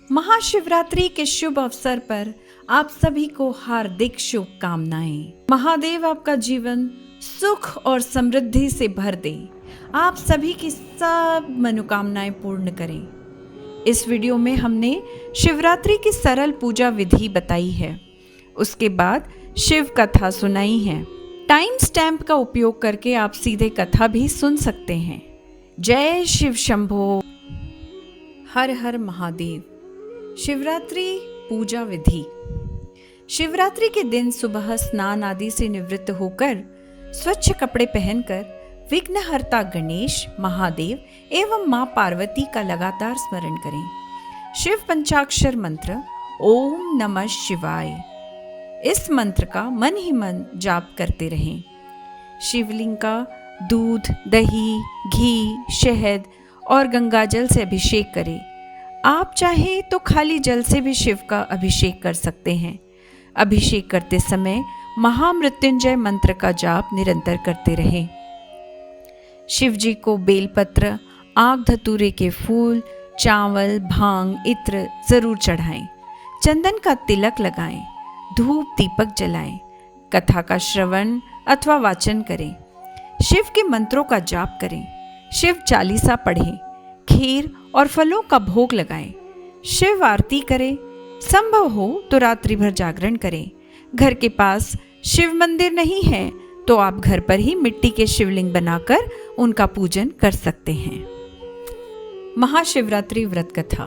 महाशिवरात्रि के शुभ अवसर पर आप सभी को हार्दिक शुभकामनाएं। महादेव आपका जीवन सुख और समृद्धि से भर दे, आप सभी की सब मनोकामनाएं पूर्ण करें। इस वीडियो में हमने शिवरात्रि की सरल पूजा विधि बताई है, उसके बाद शिव कथा सुनाई है। टाइम स्टैम्प का उपयोग करके आप सीधे कथा भी सुन सकते हैं। जय शिव शंभो, हर हर महादेव। शिवरात्रि पूजा विधि। शिवरात्रि के दिन सुबह स्नान आदि से निवृत्त होकर स्वच्छ कपड़े पहनकर विघ्नहर्ता गणेश, महादेव एवं मां पार्वती का लगातार स्मरण करें। शिव पंचाक्षर मंत्र ओम नमः शिवाय, इस मंत्र का मन ही मन जाप करते रहें। शिवलिंग का दूध, दही, घी, शहद और गंगाजल से अभिषेक करें। आप चाहें तो खाली जल से भी शिव का अभिषेक कर सकते हैं। अभिषेक करते समय महामृत्युंजय मंत्र का जाप निरंतर करते रहें। शिव जी को बेलपत्र, आग धतूरे के फूल, चावल, भांग, इत्र जरूर चढ़ाएं। चंदन का तिलक लगाएं। धूप दीपक जलाएं। कथा का श्रवण अथवा वाचन करें। शिव के मंत्रों का जाप करें। शिव चालीसा पढ़ें। खीर और फलों का भोग लगाएं। शिव आरती करें। संभव हो तो रात्रि भर जागरण करें। घर के पास शिव मंदिर नहीं है तो आप घर पर ही मिट्टी के शिवलिंग बनाकर उनका पूजन कर सकते हैं। महाशिवरात्रि व्रत कथा।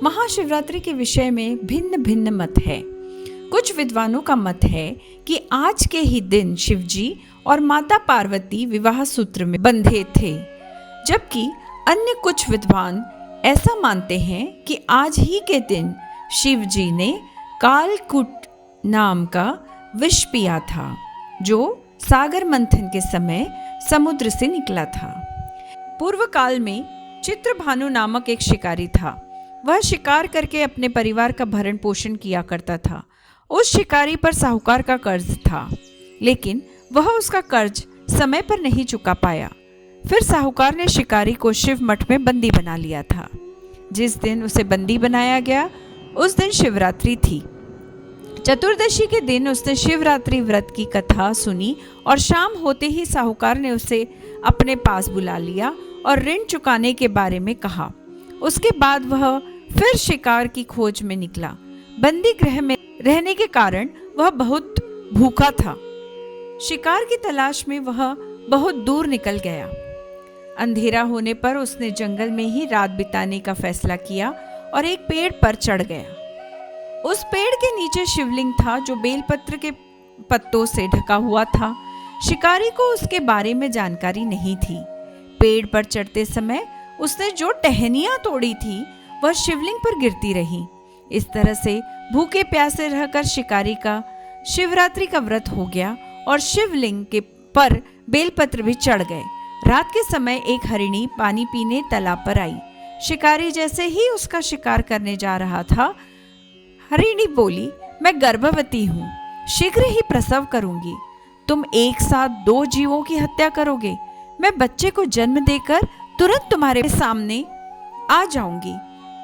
महाशिवरात्रि के विषय में भिन्न भिन्न मत है। कुछ विद्वानों का मत है कि आज के ही दिन शिवजी और माता पार्वती विवाह सूत्र में बंधे थे, जबकि अन्य कुछ विद्वान ऐसा मानते हैं कि आज ही के दिन शिव जी ने कालकूट नाम का विष पिया था, जो सागर मंथन के समय समुद्र से निकला था। पूर्व काल में चित्रभानु नामक एक शिकारी था। वह शिकार करके अपने परिवार का भरण पोषण किया करता था। उस शिकारी पर साहूकार का कर्ज था, लेकिन वह उसका कर्ज समय पर नहीं चुका पाया। फिर साहूकार ने शिकारी को शिव मठ में बंदी बना लिया था। जिस दिन उसे बंदी बनाया गया उस दिन शिवरात्रि थी। चतुर्दशी के दिन उसने शिवरात्रि व्रत की कथा सुनी और शाम होते ही साहूकार ने उसे अपने पास बुला लिया और ऋण चुकाने के बारे में कहा। उसके बाद वह फिर शिकार की खोज में निकला। बंदी गृह में रहने के कारण वह बहुत भूखा था। शिकार की तलाश में वह बहुत दूर निकल गया। अंधेरा होने पर उसने जंगल में ही रात बिताने का फैसला किया और एक पेड़ पर चढ़ गया। उस पेड़ के नीचे शिवलिंग था, जो बेलपत्र के पत्तों से ढका हुआ था। शिकारी को उसके बारे में जानकारी नहीं थी। पेड़ पर चढ़ते समय उसने जो टहनियां तोड़ी थी वह शिवलिंग पर गिरती रही। इस तरह से भूखे प्यासे रहकर शिकारी का शिवरात्रि का व्रत हो गया और शिवलिंग के पर बेलपत्र भी चढ़ गए। रात के समय एक हरिणी पानी पीने तालाब पर आई। शिकारी जैसे ही उसका शिकार करने जा रहा था, हरिणी बोली, मैं गर्भवती हूँ, शीघ्र ही प्रसव करूंगी। तुम एक साथ 2 जीवों की हत्या करोगे। मैं बच्चे को जन्म देकर तुरंत तुम्हारे सामने आ जाऊंगी,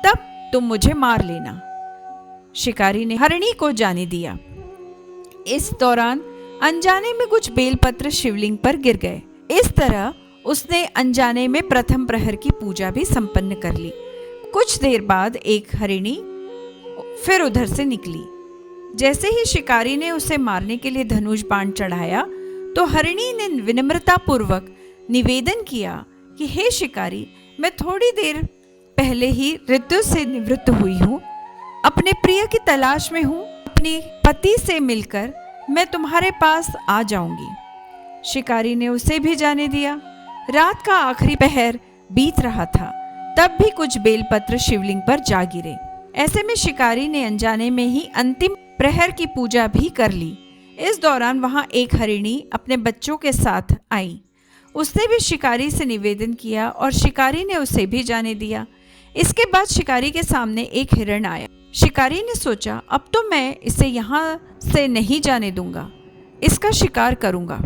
तब तुम मुझे मार लेना। शिकारी ने हरिणी को जाने दिया। इस दौरान अनजाने में कुछ बेलपत्र शिवलिंग पर गिर गए। इस तरह उसने अनजाने में प्रथम प्रहर की पूजा भी संपन्न कर ली। कुछ देर बाद एक हरिणी फिर उधर से निकली। जैसे ही शिकारी ने उसे मारने के लिए धनुष बाण चढ़ाया तो हरिणी ने विनम्रता पूर्वक निवेदन किया कि हे शिकारी, मैं थोड़ी देर पहले ही ऋतु से निवृत्त हुई हूँ, अपने प्रिय की तलाश में हूँ। अपने पति से मिलकर मैं तुम्हारे पास आ जाऊंगी। शिकारी ने उसे भी जाने दिया। रात का आखिरी पहर बीत रहा था, तब भी कुछ बेलपत्र शिवलिंग पर जा गिरे। ऐसे में शिकारी ने अनजाने में ही अंतिम प्रहर की पूजा भी कर ली। इस दौरान वहां एक हरिणी अपने बच्चों के साथ आई। उसने भी शिकारी से निवेदन किया और शिकारी ने उसे भी जाने दिया। इसके बाद शिकारी के सामने एक हिरण आया। शिकारी ने सोचा, अब तो मैं इसे यहाँ से नहीं जाने दूंगा, इसका शिकार करूंगा।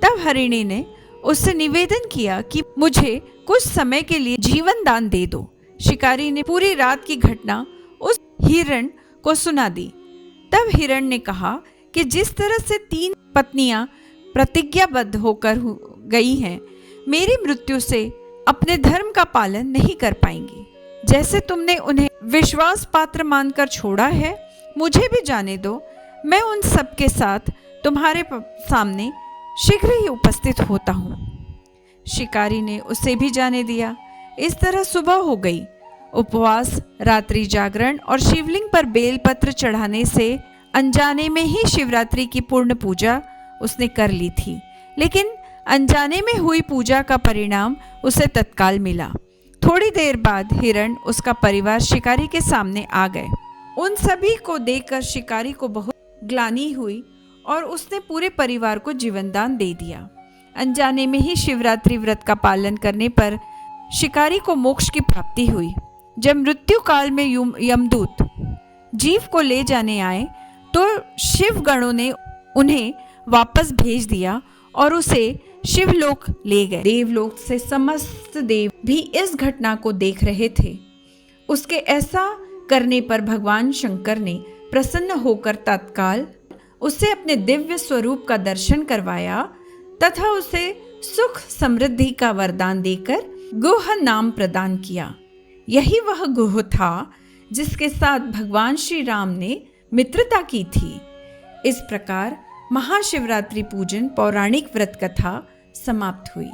तब हरिणी ने उससे निवेदन किया कि मुझे कुछ समय के लिए जीवन दान दे दो। शिकारी ने पूरी रात की घटना उस हिरण को सुना दी। तब हिरण ने कहा कि जिस तरह से 3 पत्नियां प्रतिज्ञाबद्ध होकर गई हैं, मेरी मृत्यु से अपने धर्म का पालन नहीं कर पाएंगी। जैसे तुमने उन्हें विश्वास पात्र मानकर छोड़ा है, मुझे भी जाने दो। मैं उन सब के साथ तुम्हारे सामने शीघ्र ही उपस्थित होता हूँ। शिकारी ने उसे भी जाने दिया। इस तरह सुबह हो गई। उपवास, रात्रि जागरण और शिवलिंग पर बेलपत्र चढ़ाने से अनजाने में ही शिवरात्रि की पूर्ण पूजा उसने कर ली थी। लेकिन अनजाने में हुई पूजा का परिणाम उसे तत्काल मिला। थोड़ी देर बाद हिरण, उसका परिवार शिकारी के सामने आ गए। उन सभी को देखकर शिकारी को बहुत ग्लानि हुई और उसने पूरे परिवार को जीवनदान दे दिया। अनजाने में ही शिवरात्रि व्रत का पालन करने पर शिकारी को मोक्ष की प्राप्ति हुई। जब मृत्यु काल में यमदूत जीव को ले जाने आए तो शिव गणों ने उन्हें वापस भेज दिया और उसे शिवलोक ले गए। देवलोक से समस्त देव भी इस घटना को देख रहे थे। उसके ऐसा करने पर भगवान शंकर ने प्रसन्न होकर तत्काल उसे अपने दिव्य स्वरूप का दर्शन करवाया तथा उसे सुख समृद्धि का वरदान देकर गुह नाम प्रदान किया। यही वह गुह था जिसके साथ भगवान श्री राम ने मित्रता की थी। इस प्रकार महाशिवरात्रि पूजन पौराणिक व्रत कथा समाप्त हुई।